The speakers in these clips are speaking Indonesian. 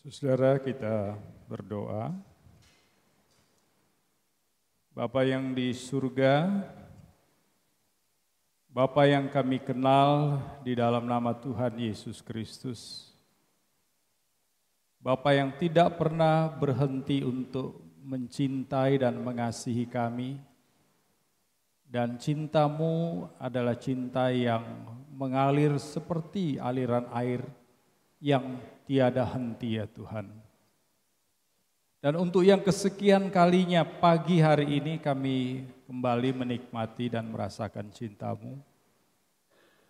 Saudara, kita berdoa. Bapa yang di surga, Bapa yang kami kenal di dalam nama Tuhan Yesus Kristus, Bapa yang tidak pernah berhenti untuk mencintai dan mengasihi kami, dan cinta-Mu adalah cinta yang mengalir seperti aliran air yang tiada henti ya Tuhan. Dan untuk yang kesekian kalinya pagi hari ini kami kembali menikmati dan merasakan cinta-Mu.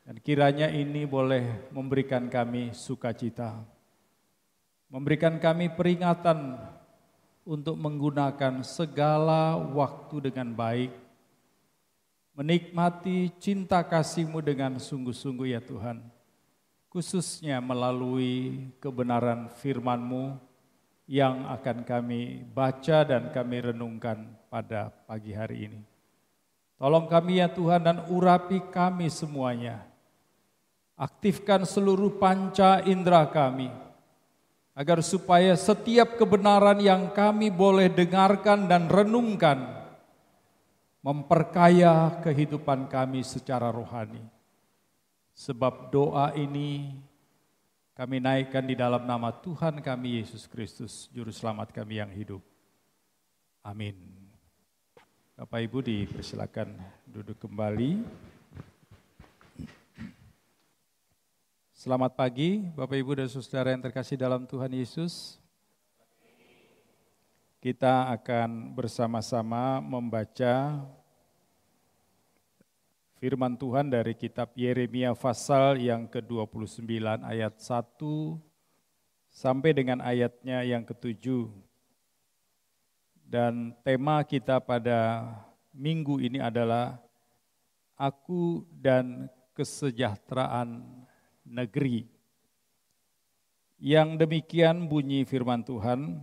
Dan kiranya ini boleh memberikan kami sukacita, memberikan kami peringatan untuk menggunakan segala waktu dengan baik, menikmati cinta kasih-Mu dengan sungguh-sungguh ya Tuhan. Khususnya melalui kebenaran firman-Mu yang akan kami baca dan kami renungkan pada pagi hari ini. Tolong kami ya Tuhan dan urapi kami semuanya. Aktifkan seluruh panca indera kami, agar supaya setiap kebenaran yang kami boleh dengarkan dan renungkan memperkaya kehidupan kami secara rohani. Sebab doa ini kami naikkan di dalam nama Tuhan kami Yesus Kristus, Juru Selamat kami yang hidup. Amin. Bapak Ibu dipersilakan duduk kembali. Selamat pagi Bapak Ibu dan Saudara yang terkasih dalam Tuhan Yesus. Kita akan bersama-sama membaca firman Tuhan dari kitab Yeremia pasal yang ke-29 ayat 1 sampai dengan ayatnya yang ke-7. Dan tema kita pada minggu ini adalah Aku dan Kesejahteraan Negeri. Yang demikian bunyi firman Tuhan,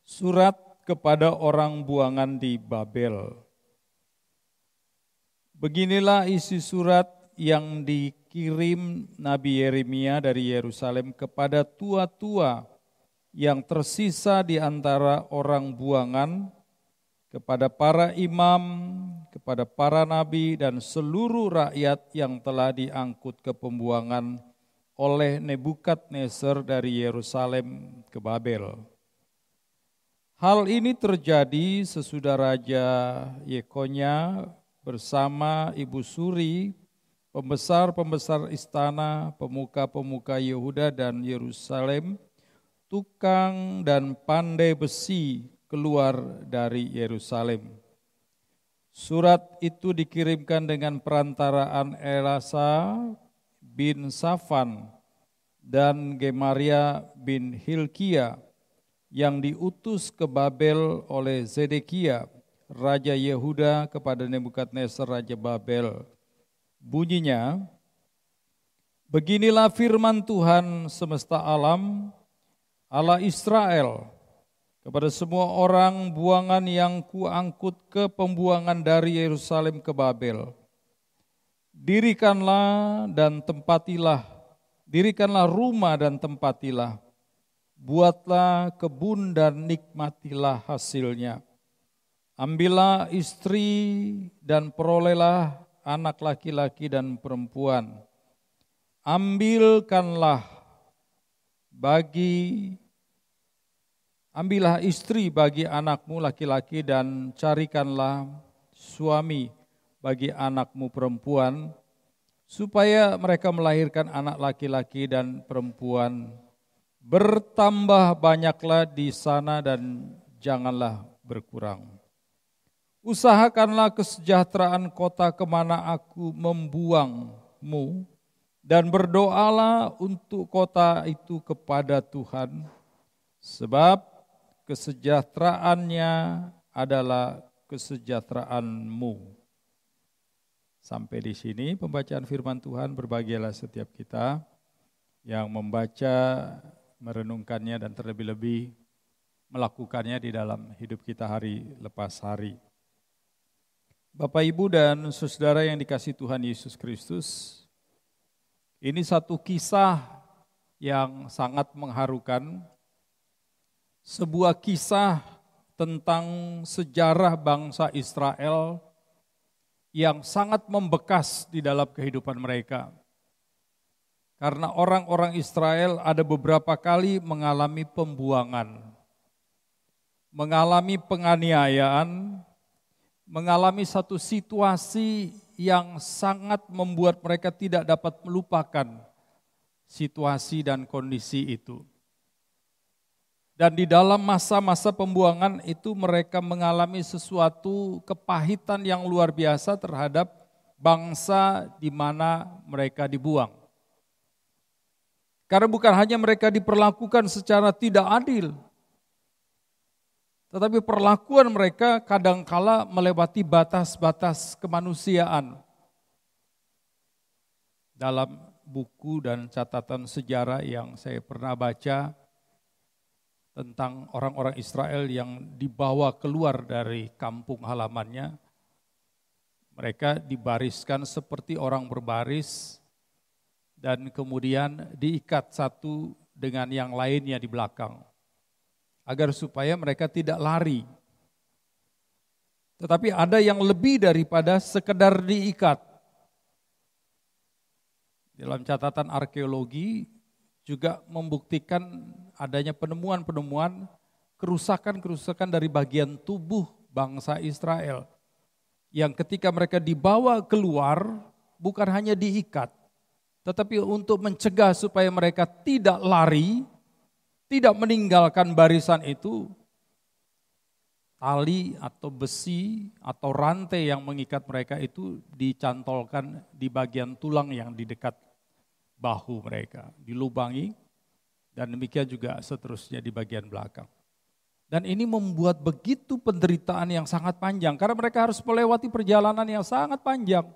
surat kepada orang buangan di Babel. Beginilah isi surat yang dikirim Nabi Yeremia dari Yerusalem kepada tua-tua yang tersisa di antara orang buangan, kepada para imam, kepada para nabi dan seluruh rakyat yang telah diangkut ke pembuangan oleh Nebukadnezar dari Yerusalem ke Babel. Hal ini terjadi sesudah Raja Yekonya bersama Ibu Suri, pembesar-pembesar istana, pemuka-pemuka Yehuda dan Yerusalem, tukang dan pandai besi keluar dari Yerusalem. Surat itu dikirimkan dengan perantaraan Elasa bin Safan dan Gemaria bin Hilkia yang diutus ke Babel oleh Zedekia, Raja Yehuda kepada Nebukadnezar Raja Babel. Bunyinya, beginilah firman Tuhan semesta alam, Allah Israel, kepada semua orang buangan yang kuangkut ke pembuangan dari Yerusalem ke Babel. Dirikanlah rumah dan tempatilah, buatlah kebun dan nikmatilah hasilnya. Ambillah istri dan perolehlah anak laki-laki dan perempuan. Ambillah istri bagi anakmu laki-laki dan carikanlah suami bagi anakmu perempuan, supaya mereka melahirkan anak laki-laki dan perempuan. Bertambah banyaklah di sana dan janganlah berkurang. Usahakanlah kesejahteraan kota kemana aku membuangmu, dan berdoalah untuk kota itu kepada Tuhan, sebab kesejahteraannya adalah kesejahteraanmu. Sampai di sini pembacaan firman Tuhan. Berbahagialah setiap kita yang membaca, merenungkannya, dan terlebih-lebih melakukannya di dalam hidup kita hari lepas hari. Bapak, Ibu, dan saudara yang dikasihi Tuhan Yesus Kristus, ini satu kisah yang sangat mengharukan, sebuah kisah tentang sejarah bangsa Israel yang sangat membekas di dalam kehidupan mereka. Karena orang-orang Israel ada beberapa kali mengalami pembuangan, mengalami penganiayaan, mengalami satu situasi yang sangat membuat mereka tidak dapat melupakan situasi dan kondisi itu. Dan di dalam masa-masa pembuangan itu mereka mengalami sesuatu kepahitan yang luar biasa terhadap bangsa di mana mereka dibuang. Karena bukan hanya mereka diperlakukan secara tidak adil, tetapi perlakuan mereka kadangkala melewati batas-batas kemanusiaan. Dalam buku dan catatan sejarah yang saya pernah baca tentang orang-orang Israel yang dibawa keluar dari kampung halamannya, mereka dibariskan seperti orang berbaris dan kemudian diikat satu dengan yang lainnya di belakang, agar supaya mereka tidak lari. Tetapi ada yang lebih daripada sekedar diikat. Dalam catatan arkeologi juga membuktikan adanya penemuan-penemuan kerusakan-kerusakan dari bagian tubuh bangsa Israel. Yang ketika mereka dibawa keluar bukan hanya diikat, tetapi untuk mencegah supaya mereka tidak lari, tidak meninggalkan barisan itu, tali atau besi atau rantai yang mengikat mereka itu dicantolkan di bagian tulang yang di dekat bahu mereka, dilubangi, dan demikian juga seterusnya di bagian belakang. Dan ini membuat begitu penderitaan yang sangat panjang, karena mereka harus melewati perjalanan yang sangat panjang.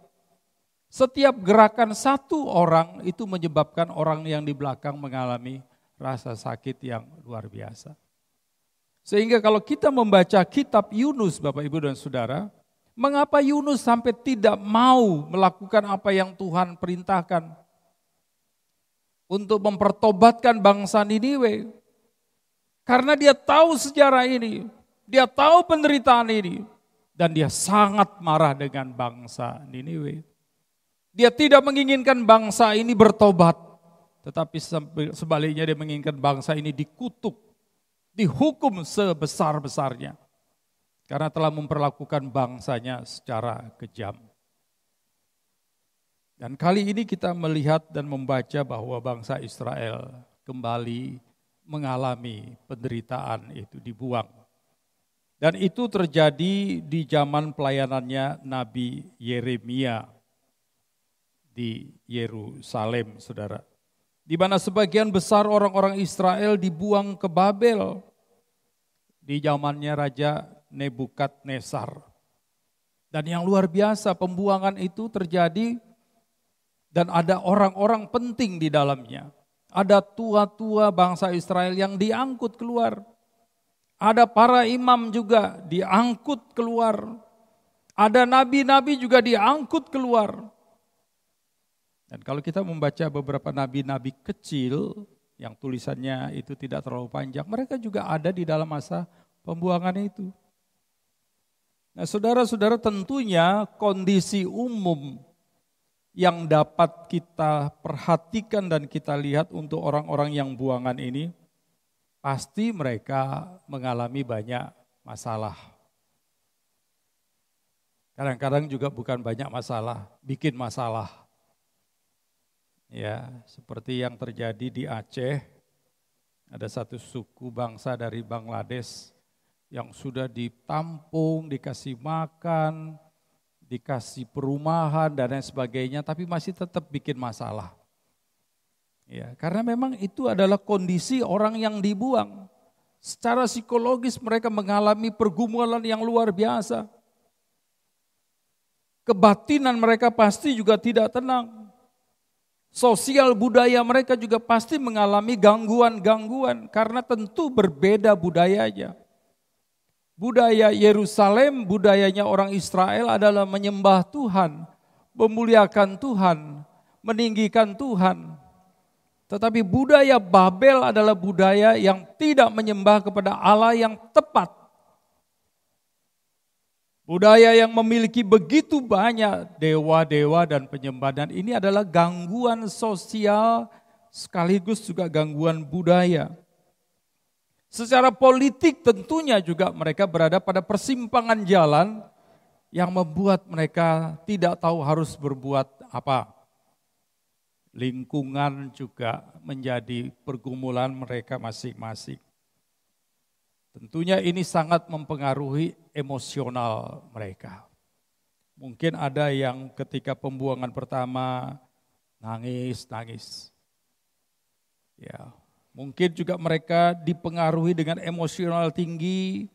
Setiap gerakan satu orang itu menyebabkan orang yang di belakang mengalami rasa sakit yang luar biasa. Sehingga kalau kita membaca kitab Yunus, Bapak Ibu dan Saudara, mengapa Yunus sampai tidak mau melakukan apa yang Tuhan perintahkan untuk mempertobatkan bangsa Niniwe? Karena dia tahu sejarah ini, dia tahu penderitaan ini, dan dia sangat marah dengan bangsa Niniwe. Dia tidak menginginkan bangsa ini bertobat, tetapi sebaliknya dia menginginkan bangsa ini dikutuk, dihukum sebesar-besarnya, karena telah memperlakukan bangsanya secara kejam. Dan kali ini kita melihat dan membaca bahwa bangsa Israel kembali mengalami penderitaan itu, dibuang. Dan itu terjadi di zaman pelayanannya Nabi Yeremia di Yerusalem, saudara. Di mana sebagian besar orang-orang Israel dibuang ke Babel di zamannya Raja Nebukadnezar. Dan yang luar biasa, pembuangan itu terjadi dan ada orang-orang penting di dalamnya. Ada tua-tua bangsa Israel yang diangkut keluar. Ada para imam juga diangkut keluar. Ada nabi-nabi juga diangkut keluar. Dan kalau kita membaca beberapa nabi-nabi kecil yang tulisannya itu tidak terlalu panjang, mereka juga ada di dalam masa pembuangan itu. Nah, saudara-saudara, tentunya kondisi umum yang dapat kita perhatikan dan kita lihat untuk orang-orang yang buangan ini, pasti mereka mengalami banyak masalah. Kadang-kadang juga bukan banyak masalah, bikin masalah. Ya, seperti yang terjadi di Aceh, ada satu suku bangsa dari Bangladesh yang sudah ditampung, dikasih makan, dikasih perumahan dan lain sebagainya, tapi masih tetap bikin masalah. Ya, karena memang itu adalah kondisi orang yang dibuang. Secara psikologis mereka mengalami pergumulan yang luar biasa. Kebatinan mereka pasti juga tidak tenang. Sosial budaya mereka juga pasti mengalami gangguan-gangguan karena tentu berbeda budayanya. Budaya Yerusalem, budayanya orang Israel adalah menyembah Tuhan, memuliakan Tuhan, meninggikan Tuhan. Tetapi budaya Babel adalah budaya yang tidak menyembah kepada Allah yang tepat. Budaya yang memiliki begitu banyak dewa-dewa dan penyembahan ini adalah gangguan sosial sekaligus juga gangguan budaya. Secara politik tentunya juga mereka berada pada persimpangan jalan yang membuat mereka tidak tahu harus berbuat apa. Lingkungan juga menjadi pergumulan mereka masing-masing. Tentunya ini sangat mempengaruhi emosional mereka. Mungkin ada yang ketika pembuangan pertama nangis. Ya, mungkin juga mereka dipengaruhi dengan emosional tinggi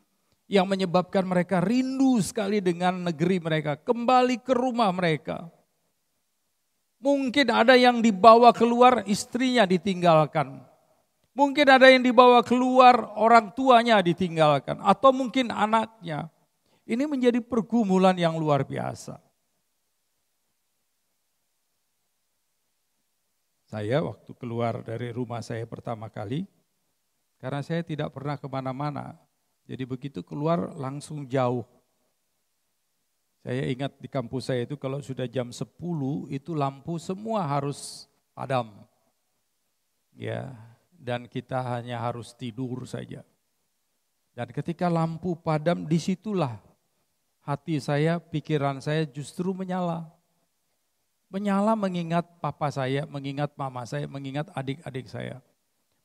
yang menyebabkan mereka rindu sekali dengan negeri mereka, kembali ke rumah mereka. Mungkin ada yang dibawa keluar istrinya ditinggalkan. Mungkin ada yang dibawa keluar orang tuanya ditinggalkan. Atau mungkin anaknya. Ini menjadi pergumulan yang luar biasa. Saya waktu keluar dari rumah saya pertama kali, karena saya tidak pernah kemana-mana. Jadi begitu keluar langsung jauh. Saya ingat di kampus saya itu kalau sudah jam 10 itu lampu semua harus padam. Ya. Dan kita hanya harus tidur saja. Dan ketika lampu padam, disitulah hati saya, pikiran saya justru menyala. Menyala mengingat papa saya, mengingat mama saya, mengingat adik-adik saya.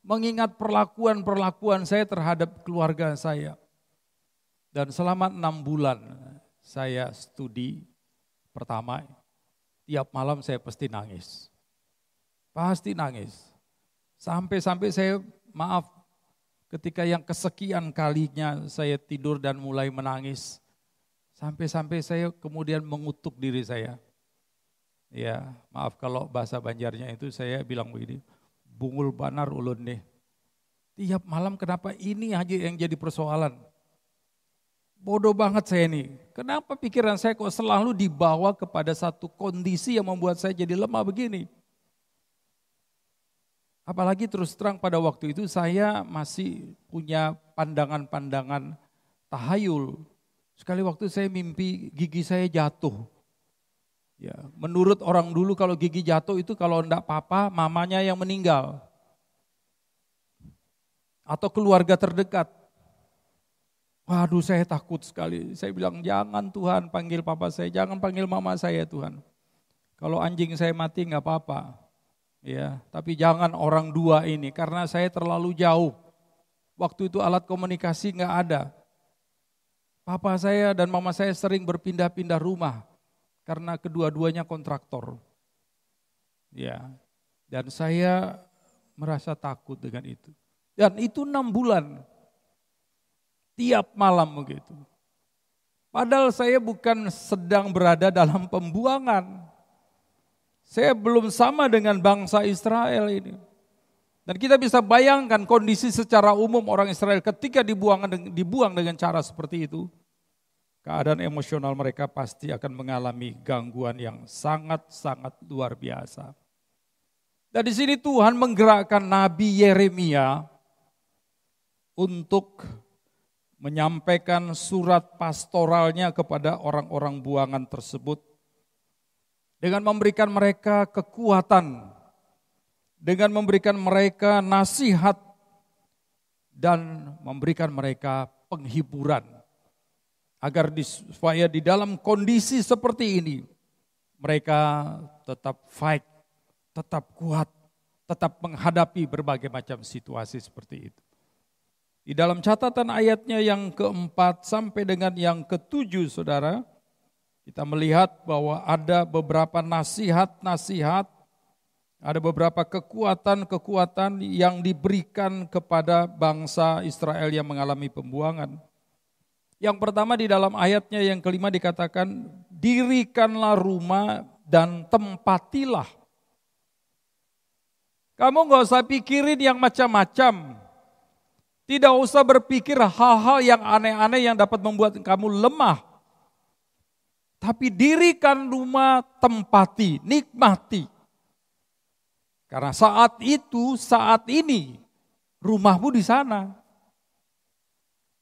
Mengingat perlakuan-perlakuan saya terhadap keluarga saya. Dan selama 6 bulan saya studi pertama, tiap malam saya pasti nangis. Pasti nangis. Sampai-sampai saya, maaf, ketika yang kesekian kalinya saya tidur dan mulai menangis. Sampai-sampai saya kemudian mengutuk diri saya. Ya, maaf kalau bahasa Banjarnya itu saya bilang begini, bungul banar ulun nih. Tiap malam kenapa ini aja yang jadi persoalan? Bodoh banget saya ini. Kenapa pikiran saya kok selalu dibawa kepada satu kondisi yang membuat saya jadi lemah begini? Apalagi terus terang pada waktu itu saya masih punya pandangan-pandangan tahayul. Sekali waktu saya mimpi gigi saya jatuh. Ya, menurut orang dulu kalau gigi jatuh itu kalau enggak papa, mamanya yang meninggal. Atau keluarga terdekat. Waduh saya takut sekali. Saya bilang jangan Tuhan panggil papa saya, jangan panggil mama saya Tuhan. Kalau anjing saya mati enggak apa-apa. Ya, tapi jangan orang dua ini karena saya terlalu jauh. Waktu itu alat komunikasi enggak ada. Papa saya dan mama saya sering berpindah-pindah rumah karena kedua-duanya kontraktor. Ya, dan saya merasa takut dengan itu. Dan itu 6 bulan. Tiap malam begitu. Padahal saya bukan sedang berada dalam pembuangan. Saya belum sama dengan bangsa Israel ini. Dan kita bisa bayangkan kondisi secara umum orang Israel ketika dibuang dengan cara seperti itu. Keadaan emosional mereka pasti akan mengalami gangguan yang sangat-sangat luar biasa. Dan di sini Tuhan menggerakkan Nabi Yeremia untuk menyampaikan surat pastoralnya kepada orang-orang buangan tersebut. Dengan memberikan mereka kekuatan, dengan memberikan mereka nasihat, dan memberikan mereka penghiburan. Agar supaya di dalam kondisi seperti ini, mereka tetap fight, tetap kuat, tetap menghadapi berbagai macam situasi seperti itu. Di dalam catatan ayatnya yang keempat sampai dengan yang ketujuh saudara, kita melihat bahwa ada beberapa nasihat-nasihat, ada beberapa kekuatan-kekuatan yang diberikan kepada bangsa Israel yang mengalami pembuangan. Yang pertama di dalam ayatnya yang kelima dikatakan, dirikanlah rumah dan tempatilah. Kamu gak usah pikirin yang macam-macam. Tidak usah berpikir hal-hal yang aneh-aneh yang dapat membuat kamu lemah. Tapi dirikan rumah, tempati, nikmati. Karena saat itu, saat ini, rumahmu di sana.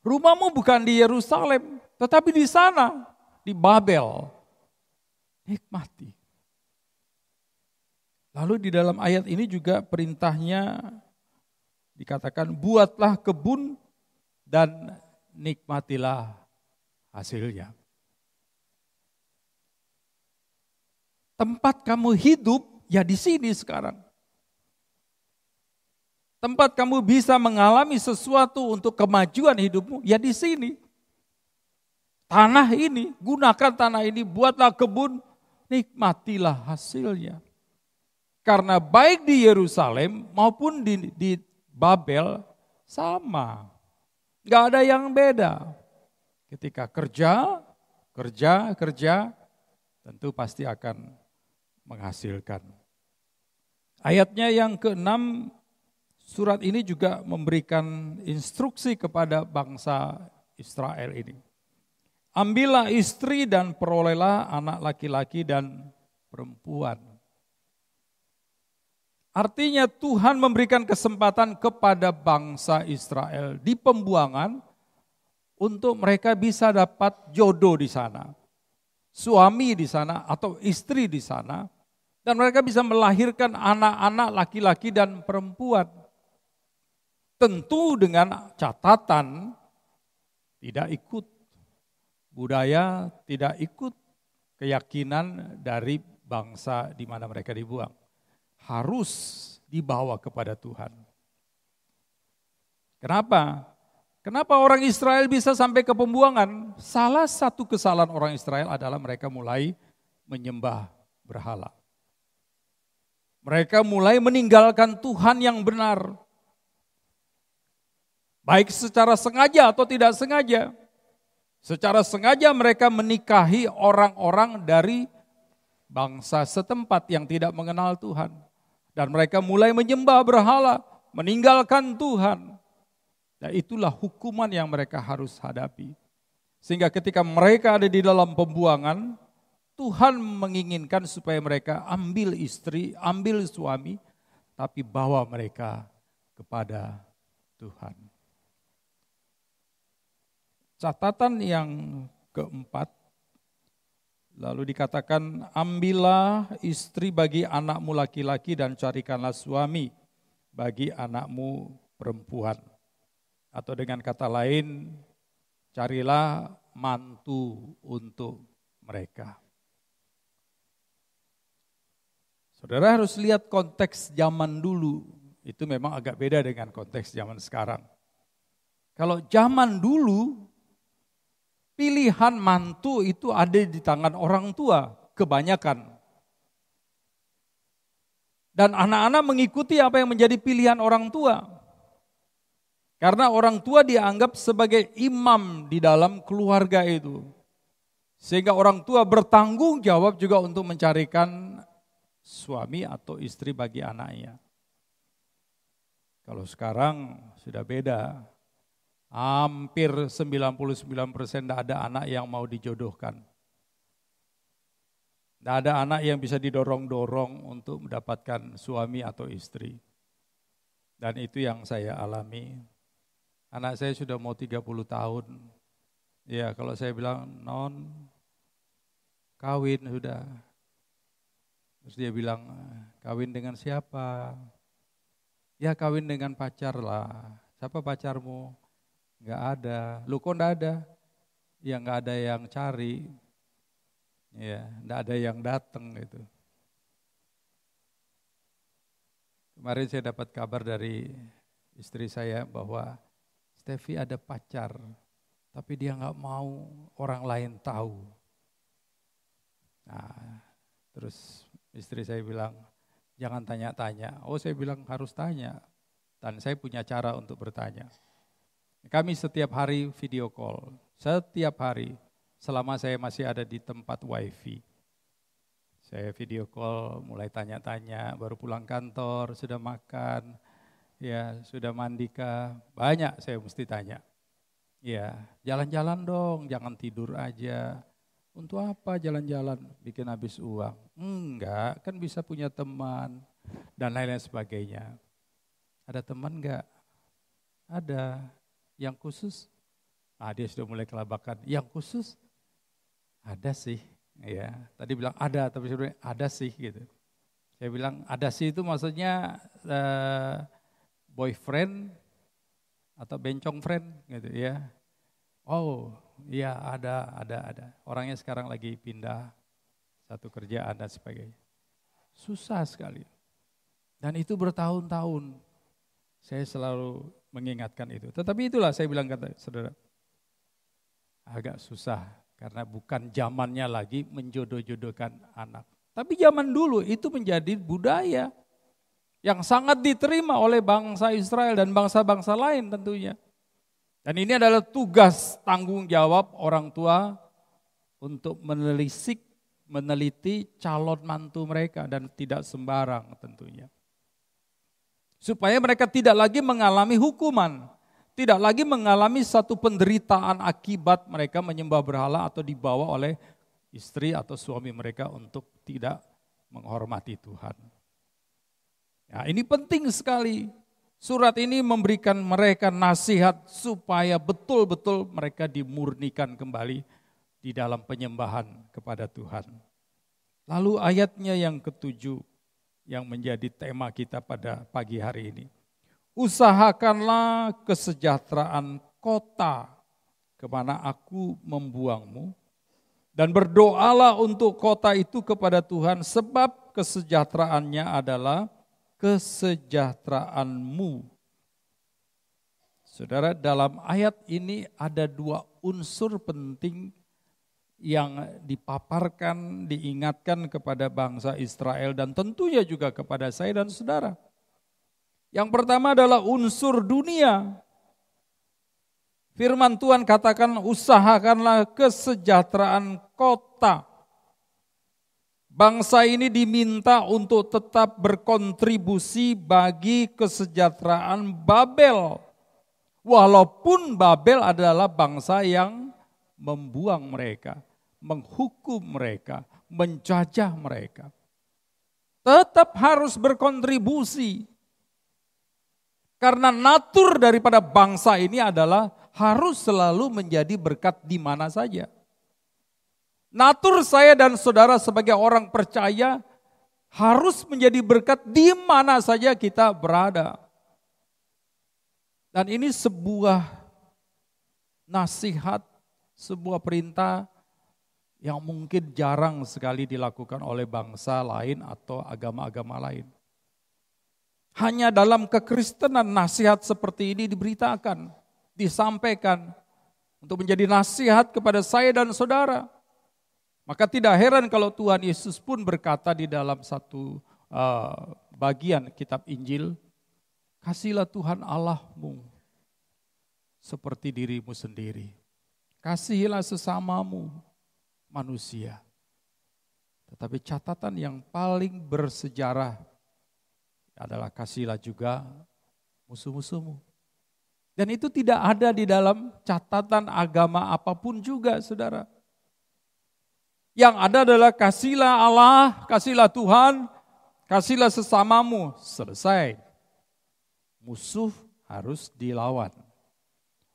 Rumahmu bukan di Yerusalem, tetapi di sana, di Babel. Nikmati. Lalu di dalam ayat ini juga perintahnya dikatakan, buatlah kebun dan nikmatilah hasilnya. Tempat kamu hidup, ya di sini sekarang. Tempat kamu bisa mengalami sesuatu untuk kemajuan hidupmu, ya di sini. Tanah ini, gunakan tanah ini, buatlah kebun, nikmatilah hasilnya. Karena baik di Yerusalem maupun di Babel sama. Gak ada yang beda. Ketika kerja, tentu pasti akan menghasilkan. Ayatnya yang ke-6, surat ini juga memberikan instruksi kepada bangsa Israel ini. Ambillah istri dan perolehlah anak laki-laki dan perempuan. Artinya Tuhan memberikan kesempatan kepada bangsa Israel di pembuangan untuk mereka bisa dapat jodoh di sana. Suami di sana atau istri di sana. Dan mereka bisa melahirkan anak-anak laki-laki dan perempuan. Tentu dengan catatan tidak ikut budaya, tidak ikut keyakinan dari bangsa di mana mereka dibuang. Harus dibawa kepada Tuhan. Kenapa? Kenapa orang Israel bisa sampai ke pembuangan? Salah satu kesalahan orang Israel adalah mereka mulai menyembah berhala. Mereka mulai meninggalkan Tuhan yang benar. Baik secara sengaja atau tidak sengaja. Secara sengaja mereka menikahi orang-orang dari bangsa setempat yang tidak mengenal Tuhan. Dan mereka mulai menyembah berhala, meninggalkan Tuhan. Dan itulah hukuman yang mereka harus hadapi. Sehingga ketika mereka ada di dalam pembuangan, Tuhan menginginkan supaya mereka ambil istri, ambil suami, tapi bawa mereka kepada Tuhan. Catatan yang keempat, lalu dikatakan, ambillah istri bagi anakmu laki-laki dan carikanlah suami bagi anakmu perempuan. Atau dengan kata lain, carilah mantu untuk mereka. Saudara harus lihat konteks zaman dulu, itu memang agak beda dengan konteks zaman sekarang. Kalau zaman dulu, pilihan mantu itu ada di tangan orang tua, kebanyakan. Dan anak-anak mengikuti apa yang menjadi pilihan orang tua. Karena orang tua dianggap sebagai imam di dalam keluarga itu. Sehingga orang tua bertanggung jawab juga untuk mencarikan suami atau istri bagi anaknya. Kalau sekarang sudah beda. Hampir 99% tidak ada anak yang mau dijodohkan. Tidak ada anak yang bisa didorong-dorong untuk mendapatkan suami atau istri. Dan itu yang saya alami. Anak saya sudah mau 30 tahun. Ya, kalau saya bilang, non, kawin sudah. Terus dia bilang, kawin dengan siapa? Ya kawin dengan pacar lah. Siapa pacarmu? Enggak ada. Lu kok enggak ada? Ya enggak ada yang cari. Ya, enggak ada yang datang gitu. Kemarin saya dapat kabar dari istri saya bahwa Steffi ada pacar, tapi dia enggak mau orang lain tahu. Nah, terus istri saya bilang, jangan tanya-tanya. Oh, saya bilang harus tanya. Dan saya punya cara untuk bertanya. Kami setiap hari video call, setiap hari selama saya masih ada di tempat wifi. Saya video call, mulai tanya-tanya, baru pulang kantor, sudah makan, ya sudah mandikah, banyak saya mesti tanya. Ya, jalan-jalan dong, jangan tidur aja. Untuk apa jalan-jalan, bikin habis uang? Enggak, kan bisa punya teman, dan lain-lain sebagainya. Ada teman enggak? Ada. Yang khusus? Dia sudah mulai kelabakan. Yang khusus? Ada sih. Ya, tadi bilang ada, tapi sebenarnya ada sih gitu. Saya bilang ada sih itu maksudnya boyfriend atau bencong friend gitu ya. Oh, iya ada. Orangnya sekarang lagi pindah satu kerjaan dan sebagainya. Susah sekali. Dan itu bertahun-tahun. Saya selalu mengingatkan itu. Tetapi itulah saya bilang kata saudara, agak susah karena bukan zamannya lagi menjodoh-jodohkan anak. Tapi zaman dulu itu menjadi budaya yang sangat diterima oleh bangsa Israel dan bangsa-bangsa lain tentunya. Dan ini adalah tugas tanggung jawab orang tua untuk meneliti calon mantu mereka dan tidak sembarang tentunya. Supaya mereka tidak lagi mengalami hukuman, tidak lagi mengalami satu penderitaan akibat mereka menyembah berhala atau dibawa oleh istri atau suami mereka untuk tidak menghormati Tuhan. Ya, ini penting sekali. Surat ini memberikan mereka nasihat supaya betul-betul mereka dimurnikan kembali di dalam penyembahan kepada Tuhan. Lalu ayatnya yang ke-7 yang menjadi tema kita pada pagi hari ini. Usahakanlah kesejahteraan kota kemana aku membuangmu dan berdoalah untuk kota itu kepada Tuhan sebab kesejahteraannya adalah kesejahteraanmu. Saudara, dalam ayat ini ada dua unsur penting yang dipaparkan, diingatkan kepada bangsa Israel dan tentunya juga kepada saya dan saudara. Yang pertama adalah unsur dunia. Firman Tuhan katakan usahakanlah kesejahteraan kota. Bangsa ini diminta untuk tetap berkontribusi bagi kesejahteraan Babel. Walaupun Babel adalah bangsa yang membuang mereka, menghukum mereka, menjajah mereka. Tetap harus berkontribusi. Karena natur daripada bangsa ini adalah harus selalu menjadi berkat di mana saja. Natur saya dan saudara sebagai orang percaya harus menjadi berkat di mana saja kita berada. Dan ini sebuah nasihat, sebuah perintah yang mungkin jarang sekali dilakukan oleh bangsa lain atau agama-agama lain. Hanya dalam kekristenan nasihat seperti ini diberitakan, disampaikan untuk menjadi nasihat kepada saya dan saudara. Maka tidak heran kalau Tuhan Yesus pun berkata di dalam satu bagian kitab Injil, kasihlah Tuhan Allahmu seperti dirimu sendiri. Kasihilah sesamamu manusia. Tetapi catatan yang paling bersejarah adalah kasihlah juga musuh-musuhmu. Dan itu tidak ada di dalam catatan agama apapun juga, saudara. Yang ada adalah kasihlah Allah, kasihlah Tuhan, kasihlah sesamamu. Selesai. Musuh harus dilawan.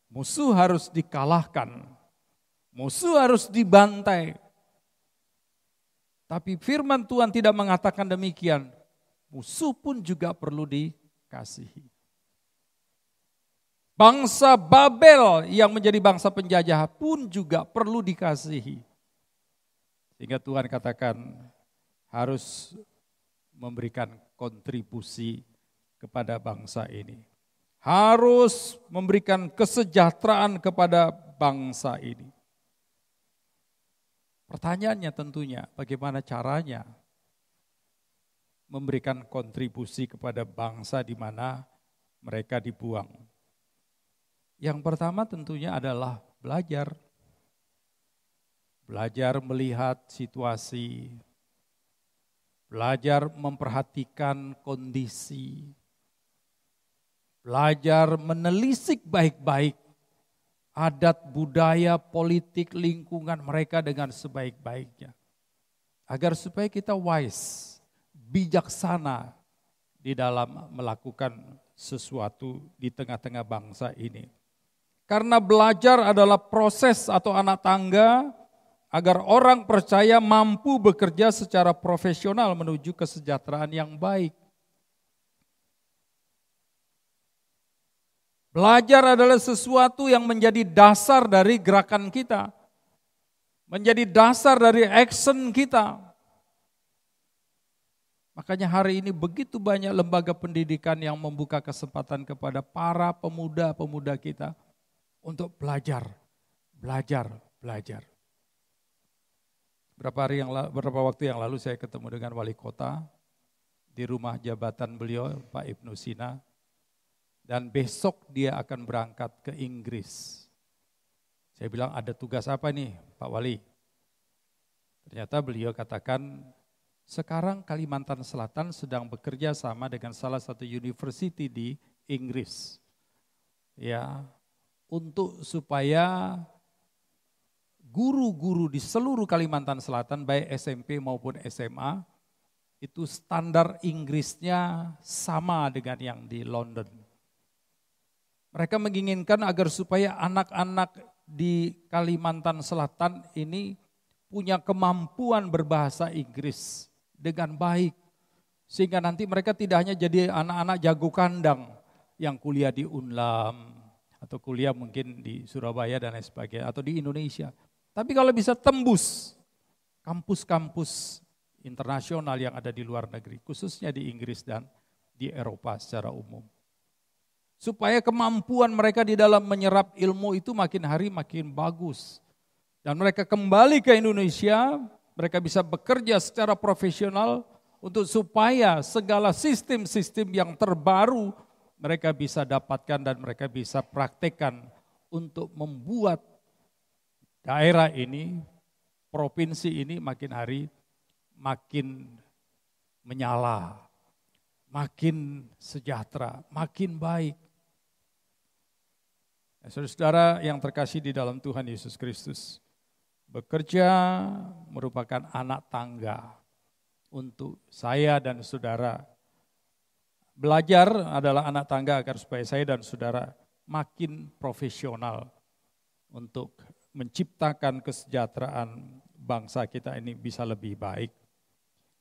Musuh harus dikalahkan. Musuh harus dibantai. Tapi firman Tuhan tidak mengatakan demikian. Musuh pun juga perlu dikasihi. Bangsa Babel yang menjadi bangsa penjajah pun juga perlu dikasihi. Sehingga Tuhan katakan harus memberikan kontribusi kepada bangsa ini. Harus memberikan kesejahteraan kepada bangsa ini. Pertanyaannya tentunya bagaimana caranya memberikan kontribusi kepada bangsa di mana mereka dibuang. Yang pertama tentunya adalah belajar. Belajar melihat situasi, belajar memperhatikan kondisi, belajar menelisik baik-baik adat, budaya, politik, lingkungan mereka dengan sebaik-baiknya. Agar supaya kita wise, bijaksana di dalam melakukan sesuatu di tengah-tengah bangsa ini. Karena belajar adalah proses atau anak tangga agar orang percaya mampu bekerja secara profesional menuju kesejahteraan yang baik. Belajar adalah sesuatu yang menjadi dasar dari gerakan kita, menjadi dasar dari action kita. Makanya hari ini begitu banyak lembaga pendidikan yang membuka kesempatan kepada para pemuda-pemuda kita untuk belajar. Beberapa waktu yang lalu saya ketemu dengan wali kota di rumah jabatan beliau, Pak Ibnu Sina. Dan besok dia akan berangkat ke Inggris. Saya bilang, ada tugas apa nih Pak Wali? Ternyata beliau katakan, sekarang Kalimantan Selatan sedang bekerja sama dengan salah satu university di Inggris. Ya, untuk supaya guru-guru di seluruh Kalimantan Selatan, baik SMP maupun SMA, itu standar Inggrisnya sama dengan yang di London. Mereka menginginkan agar supaya anak-anak di Kalimantan Selatan ini punya kemampuan berbahasa Inggris dengan baik. Sehingga nanti mereka tidak hanya jadi anak-anak jago kandang yang kuliah di Unlam atau kuliah mungkin di Surabaya dan lain sebagainya atau di Indonesia. Tapi kalau bisa tembus kampus-kampus internasional yang ada di luar negeri, khususnya di Inggris dan di Eropa secara umum. Supaya kemampuan mereka di dalam menyerap ilmu itu makin hari makin bagus. Dan mereka kembali ke Indonesia, mereka bisa bekerja secara profesional untuk supaya segala sistem-sistem yang terbaru mereka bisa dapatkan dan mereka bisa praktekkan untuk membuat daerah ini, provinsi ini makin hari makin menyala, makin sejahtera, makin baik. Saudara-saudara yang terkasih di dalam Tuhan Yesus Kristus, bekerja merupakan anak tangga untuk saya dan saudara. Belajar adalah anak tangga agar supaya saya dan saudara makin profesional untuk menciptakan kesejahteraan bangsa kita ini bisa lebih baik.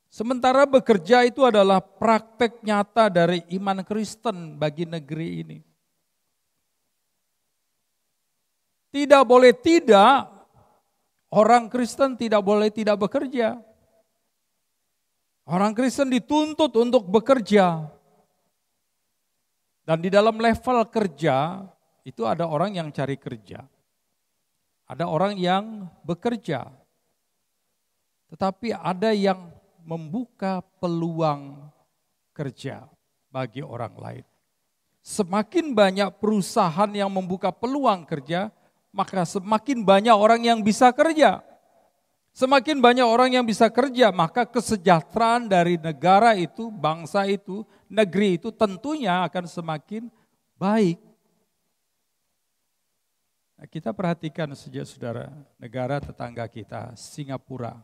Sementara bekerja itu adalah praktek nyata dari iman Kristen bagi negeri ini. Tidak boleh tidak, orang Kristen tidak boleh tidak bekerja. Orang Kristen dituntut untuk bekerja. Dan di dalam level kerja, itu ada orang yang cari kerja. Ada orang yang bekerja. Tetapi ada yang membuka peluang kerja bagi orang lain. Semakin banyak perusahaan yang membuka peluang kerja, maka semakin banyak orang yang bisa kerja. Semakin banyak orang yang bisa kerja, maka kesejahteraan dari negara itu, bangsa itu, negeri itu tentunya akan semakin baik. Nah, kita perhatikan sejak saudara, negara tetangga kita, Singapura.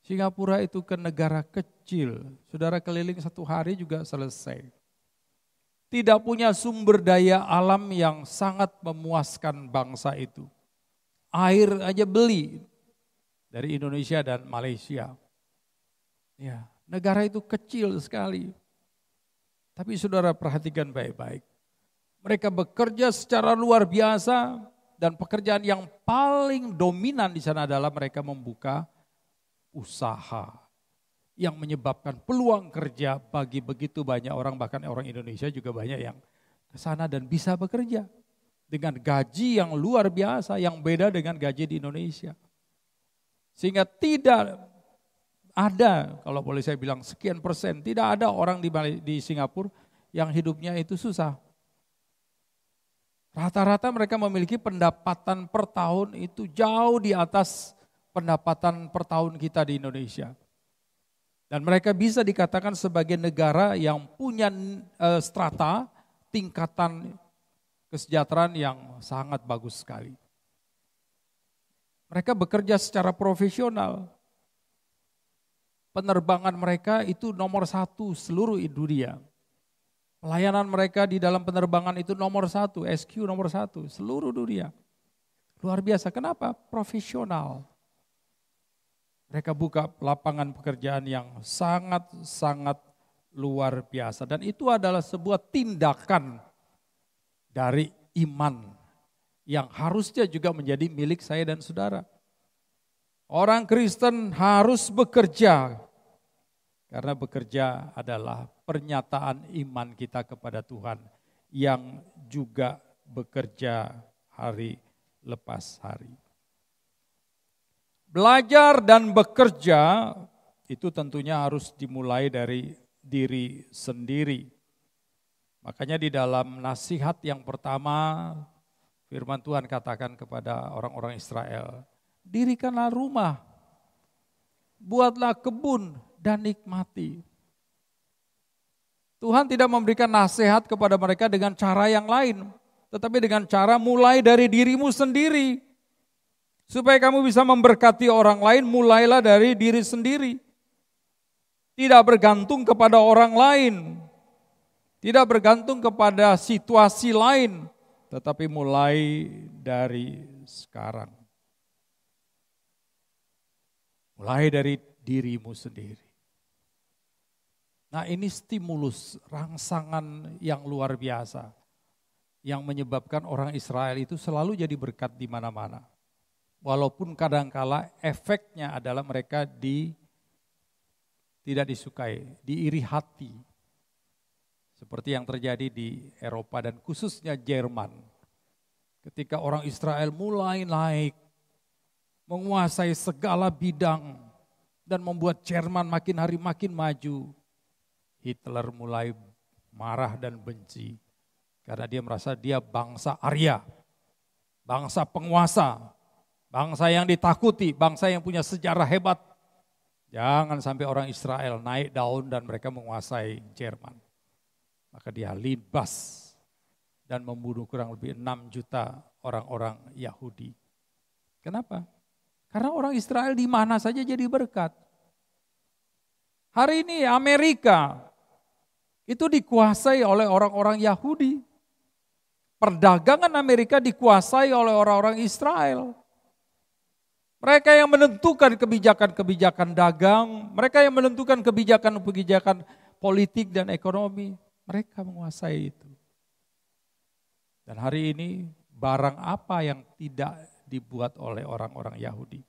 Singapura itu kan negara kecil, saudara keliling satu hari juga selesai. Tidak punya sumber daya alam yang sangat memuaskan bangsa itu. Air aja beli dari Indonesia dan Malaysia. Ya, negara itu kecil sekali. Tapi saudara perhatikan baik-baik. Mereka bekerja secara luar biasa dan pekerjaan yang paling dominan di sana adalah mereka membuka usaha yang menyebabkan peluang kerja bagi begitu banyak orang, bahkan orang Indonesia juga banyak yang ke sana dan bisa bekerja dengan gaji yang luar biasa, yang beda dengan gaji di Indonesia. Sehingga tidak ada, kalau boleh saya bilang sekian persen, tidak ada orang di Singapura yang hidupnya itu susah. Rata-rata mereka memiliki pendapatan per tahun itu jauh di atas pendapatan per tahun kita di Indonesia. Dan mereka bisa dikatakan sebagai negara yang punya strata tingkatan kesejahteraan yang sangat bagus sekali. Mereka bekerja secara profesional. penerbangan mereka itu nomor 1 seluruh dunia. Pelayanan mereka di dalam penerbangan itu nomor 1, SQ nomor 1 seluruh dunia. Luar biasa, kenapa? Profesional. Mereka buka lapangan pekerjaan yang sangat-sangat luar biasa. Dan itu adalah sebuah tindakan dari iman yang harusnya juga menjadi milik saya dan saudara. Orang Kristen harus bekerja. Karena bekerja adalah pernyataan iman kita kepada Tuhan yang juga bekerja hari lepas hari. Belajar dan bekerja itu tentunya harus dimulai dari diri sendiri. Makanya di dalam nasihat yang pertama firman Tuhan katakan kepada orang-orang Israel, dirikanlah rumah, buatlah kebun dan nikmati. Tuhan tidak memberikan nasihat kepada mereka dengan cara yang lain, tetapi dengan cara mulai dari dirimu sendiri. Supaya kamu bisa memberkati orang lain, mulailah dari diri sendiri. Tidak bergantung kepada orang lain, tidak bergantung kepada situasi lain, tetapi mulai dari sekarang. Mulai dari dirimu sendiri. Nah, ini stimulus, rangsangan yang luar biasa yang menyebabkan orang Israel itu selalu jadi berkat di mana-mana. Walaupun kadangkala efeknya adalah mereka tidak disukai, diiri hati. Seperti yang terjadi di Eropa dan khususnya Jerman. Ketika orang Israel mulai naik, menguasai segala bidang dan membuat Jerman makin hari makin maju. Hitler mulai marah dan benci karena dia merasa dia bangsa Arya, bangsa penguasa, bangsa yang ditakuti, bangsa yang punya sejarah hebat. Jangan sampai orang Israel naik daun dan mereka menguasai Jerman. Maka dia libas dan membunuh kurang lebih 6 juta orang-orang Yahudi. Kenapa? Karena orang Israel di mana saja jadi berkat. Hari ini Amerika itu dikuasai oleh orang-orang Yahudi. Perdagangan Amerika dikuasai oleh orang-orang Israel. Mereka yang menentukan kebijakan-kebijakan dagang, mereka yang menentukan kebijakan-kebijakan politik dan ekonomi, mereka menguasai itu. Dan hari ini barang apa yang tidak dibuat oleh orang-orang Yahudi?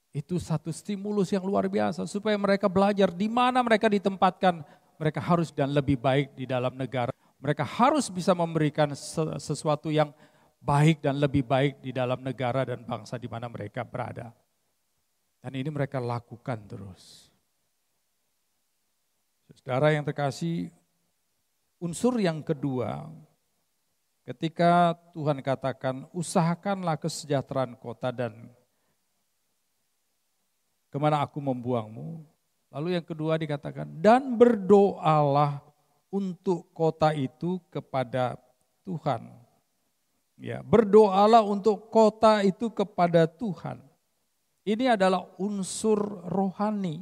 Itu satu stimulus yang luar biasa supaya mereka belajar di mana mereka ditempatkan. Mereka harus dan lebih baik di dalam negara. Mereka harus bisa memberikan sesuatu yang baik dan lebih baik di dalam negara dan bangsa di mana mereka berada. Dan ini mereka lakukan terus. Saudara yang terkasih, unsur yang kedua, ketika Tuhan katakan usahakanlah kesejahteraan kota dan kemana aku membuangmu. Lalu yang kedua dikatakan, dan berdoalah untuk kota itu kepada Tuhan. Ya, berdoalah untuk kota itu kepada Tuhan. Ini adalah unsur rohani.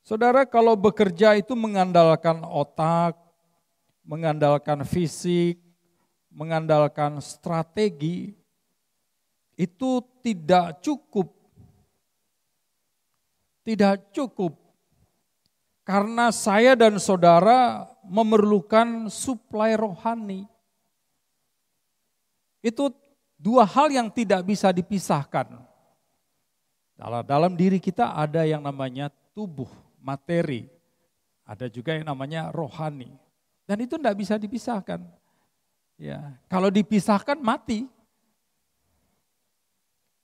Saudara, kalau bekerja itu mengandalkan otak, mengandalkan fisik, mengandalkan strategi, itu tidak cukup. Tidak cukup, karena saya dan saudara memerlukan suplai rohani. Itu dua hal yang tidak bisa dipisahkan. Dalam diri kita ada yang namanya tubuh, materi. Ada juga yang namanya rohani. Dan itu tidak bisa dipisahkan. Ya, kalau dipisahkan mati.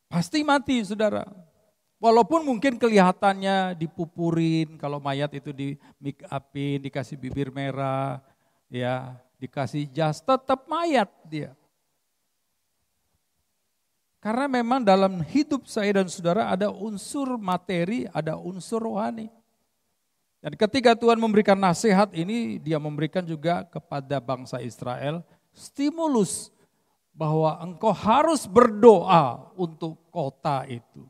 Pasti mati, saudara. Walaupun mungkin kelihatannya dipupurin, kalau mayat itu di make upin, dikasih bibir merah, ya, dikasih jas, tetap mayat dia. Karena memang dalam hidup saya dan saudara ada unsur materi, ada unsur rohani. Dan ketika Tuhan memberikan nasihat ini, dia memberikan juga kepada bangsa Israel stimulus bahwa engkau harus berdoa untuk kota itu.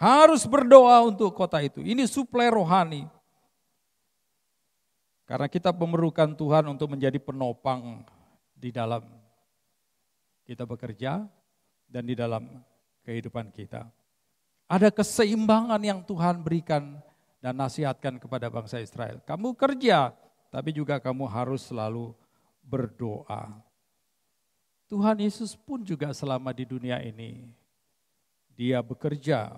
Harus berdoa untuk kota itu. Ini suplai rohani. Karena kita memerlukan Tuhan untuk menjadi penopang di dalam kita bekerja dan di dalam kehidupan kita. Ada keseimbangan yang Tuhan berikan dan nasihatkan kepada bangsa Israel. Kamu kerja, tapi juga kamu harus selalu berdoa. Tuhan Yesus pun juga selama di dunia ini, dia bekerja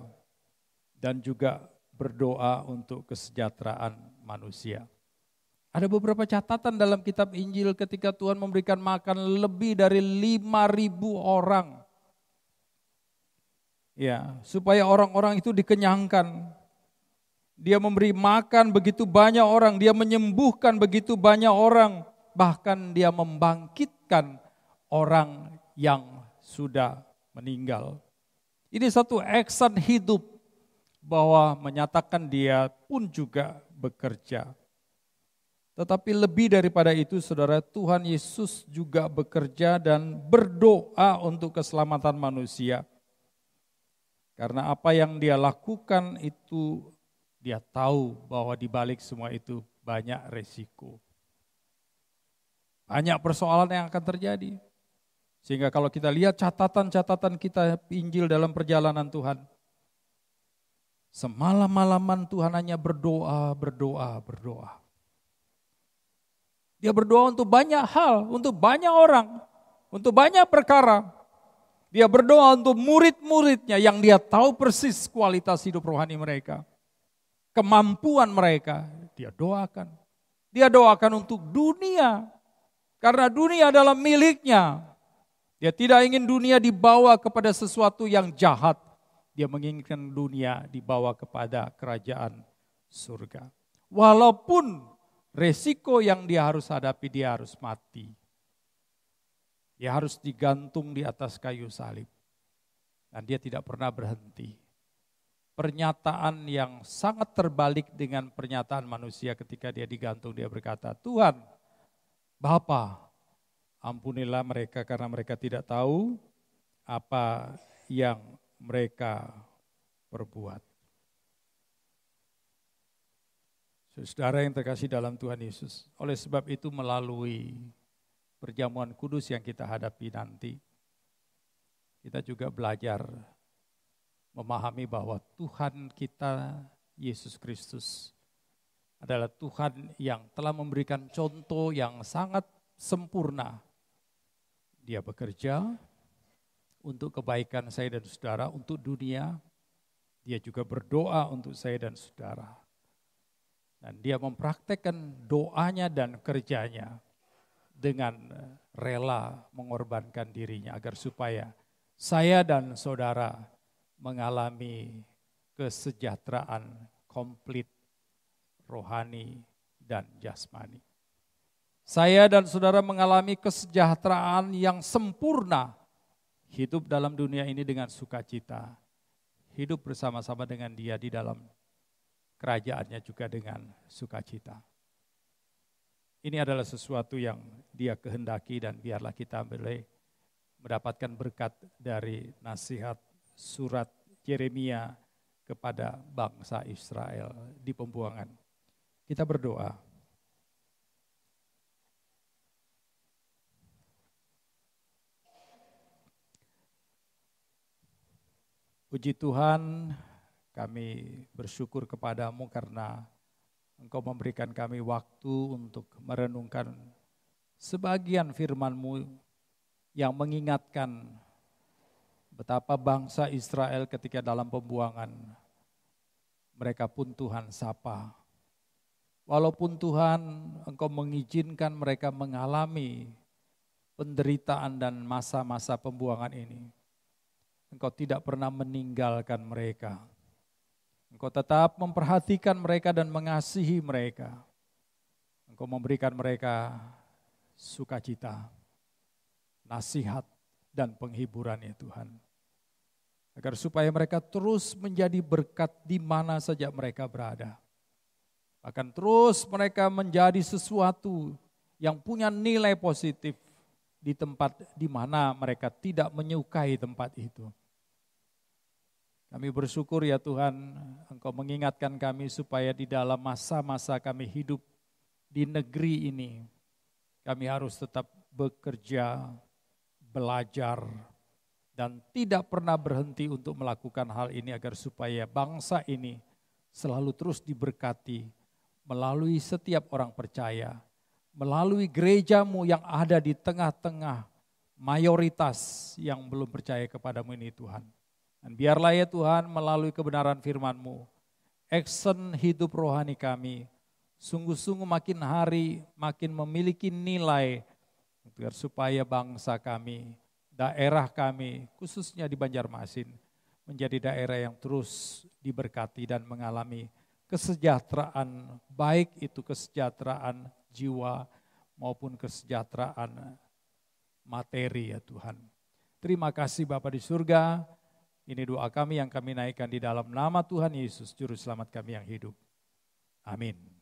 dan juga berdoa untuk kesejahteraan manusia. Ada beberapa catatan dalam kitab Injil ketika Tuhan memberikan makan lebih dari 5.000 orang. Ya, supaya orang-orang itu dikenyangkan. Dia memberi makan begitu banyak orang, dia menyembuhkan begitu banyak orang, bahkan dia membangkitkan orang yang sudah meninggal. Ini satu aksen hidup bahwa menyatakan dia pun juga bekerja. Tetapi lebih daripada itu, saudara, Tuhan Yesus juga bekerja dan berdoa untuk keselamatan manusia. Karena apa yang dia lakukan itu, dia tahu bahwa di balik semua itu banyak resiko. Banyak persoalan yang akan terjadi. Sehingga kalau kita lihat catatan-catatan kita Injil dalam perjalanan Tuhan, semalam-malaman Tuhan hanya berdoa. Dia berdoa untuk banyak hal, untuk banyak orang, untuk banyak perkara. Dia berdoa untuk murid-muridnya yang dia tahu persis kualitas hidup rohani mereka. Kemampuan mereka, dia doakan. Dia doakan untuk dunia, karena dunia adalah miliknya. Dia tidak ingin dunia dibawa kepada sesuatu yang jahat. Dia menginginkan dunia dibawa kepada kerajaan surga. Walaupun resiko yang dia harus hadapi, dia harus mati. Dia harus digantung di atas kayu salib. Dan dia tidak pernah berhenti. Pernyataan yang sangat terbalik dengan pernyataan manusia ketika dia digantung. Dia berkata, Tuhan, Bapa, ampunilah mereka karena mereka tidak tahu apa yang mereka perbuat. Saudara yang terkasih dalam Tuhan Yesus, oleh sebab itu melalui perjamuan kudus yang kita hadapi nanti, kita juga belajar memahami bahwa Tuhan kita, Yesus Kristus, adalah Tuhan yang telah memberikan contoh yang sangat sempurna. Dia bekerja untuk kebaikan saya dan saudara, untuk dunia. Dia juga berdoa untuk saya dan saudara. Dan dia mempraktekkan doanya dan kerjanya dengan rela mengorbankan dirinya agar supaya saya dan saudara mengalami kesejahteraan komplit rohani dan jasmani. Saya dan saudara mengalami kesejahteraan yang sempurna, hidup dalam dunia ini dengan sukacita, hidup bersama-sama dengan dia di dalam kerajaannya juga dengan sukacita. Ini adalah sesuatu yang dia kehendaki dan biarlah kita boleh mendapatkan berkat dari nasihat surat Yeremia kepada bangsa Israel di pembuangan. Kita berdoa. Puji Tuhan, kami bersyukur kepadamu karena Engkau memberikan kami waktu untuk merenungkan sebagian firman-Mu yang mengingatkan betapa bangsa Israel ketika dalam pembuangan, mereka pun Tuhan sapa. Walaupun Tuhan Engkau mengizinkan mereka mengalami penderitaan dan masa-masa pembuangan ini, Engkau tidak pernah meninggalkan mereka. Engkau tetap memperhatikan mereka dan mengasihi mereka. Engkau memberikan mereka sukacita, nasihat, dan penghiburan ya Tuhan. Agar supaya mereka terus menjadi berkat di mana saja mereka berada. Bahkan terus mereka menjadi sesuatu yang punya nilai positif di tempat di mana mereka tidak menyukai tempat itu. Kami bersyukur ya Tuhan, Engkau mengingatkan kami supaya di dalam masa-masa kami hidup di negeri ini, kami harus tetap bekerja, belajar, dan tidak pernah berhenti untuk melakukan hal ini agar supaya bangsa ini selalu terus diberkati melalui setiap orang percaya, melalui gerejamu yang ada di tengah-tengah mayoritas yang belum percaya kepadamu ini Tuhan. Dan biarlah ya Tuhan melalui kebenaran firman-Mu, action hidup rohani kami, sungguh-sungguh makin hari makin memiliki nilai, agar supaya bangsa kami, daerah kami, khususnya di Banjarmasin, menjadi daerah yang terus diberkati dan mengalami kesejahteraan, baik itu kesejahteraan jiwa maupun kesejahteraan materi ya Tuhan. Terima kasih Bapa di surga. Ini doa kami yang kami naikkan di dalam nama Tuhan Yesus, Juru Selamat kami yang hidup. Amin.